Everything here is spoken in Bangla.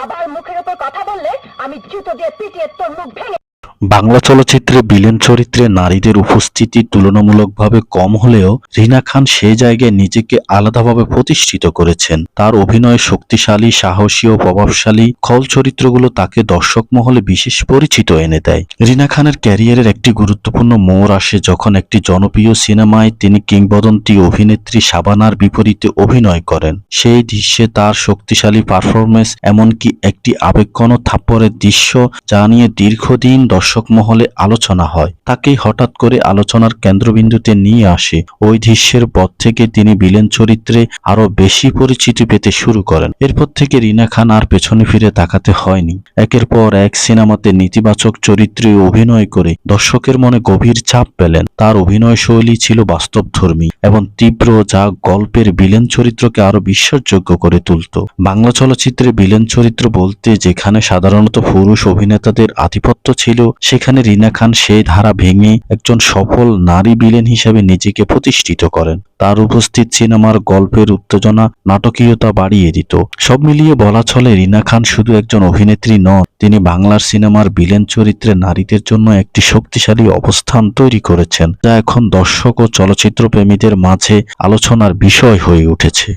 আবার মুখের উপর কথা বললে আমি জুতো দিয়ে পিটিয়ে তোর মুখ ভেঙে। বাংলা চলচ্চিত্রে ভিলেন চরিত্রে নারীদের উপস্থিতি তুলনামূলকভাবে কম হলেও রিনা খান সেই জায়গায় নিজেকে আলাদাভাবে প্রতিষ্ঠিত করেছেন। তার অভিনয় শক্তিশালী, সাহসী ও প্রভাবশালী খল চরিত্রগুলো তাকে দর্শক মহলে বিশেষ পরিচিত এনে দেয়। রিনা খানের ক্যারিয়ারের একটি গুরুত্বপূর্ণ মোড় আসে যখন একটি জনপ্রিয় সিনেমায় তিনি কিংবদন্তি অভিনেত্রী শাবানার বিপরীতে অভিনয় করেন। সেই দৃশ্যে তার শক্তিশালী পারফরমেন্স, এমনকি একটি আবেগঘন থাপ্পড়ের দৃশ্য, যা নিয়ে দীর্ঘদিন দর্শক মহলে আলোচনা হয়, তাকেই হঠাৎ করে আলোচনার কেন্দ্রবিন্দুতে নিয়ে আসে। ওই দৃশ্যের পর থেকে তিনি ভিলেন চরিত্রে আরো বেশি পরিচিতি পেতে শুরু করেন। এরপর থেকে রিনা খান আর পেছনে ফিরে তাকাতে হয়নি। একের পর এক সিনেমাতে নেতিবাচক চরিত্রে অভিনয় করে দর্শকের মনে গভীর ছাপ পেলেন। তার অভিনয় শৈলী ছিল বাস্তবধর্মী এবং তীব্র, যা গল্পের ভিলেন চরিত্রকে আরো বিশ্বাসযোগ্য করে তুলত। বাংলা চলচ্চিত্রে ভিলেন চরিত্র বলতে যেখানে সাধারণত পুরুষ অভিনেতাদের আধিপত্য ছিল, সেখানে রিনা খান সেই ধারা ভেঙে একজন সফল নারী ভিলেন হিসেবে নিজেকে প্রতিষ্ঠিত করেন। তার উপস্থিত সিনেমার গল্পের উত্তেজনা, নাটকীয়তা বাড়িয়ে দিত। সব মিলিয়ে বলা চলে রিনা খান শুধু একজন অভিনেত্রী নন, তিনি বাংলার সিনেমার ভিলেন চরিত্রে নারীদের জন্য একটি শক্তিশালী অবস্থান তৈরি করেছেন, যা এখন দর্শক ও চলচ্চিত্র প্রেমীদের মাঝে আলোচনার বিষয় হয়ে উঠেছে।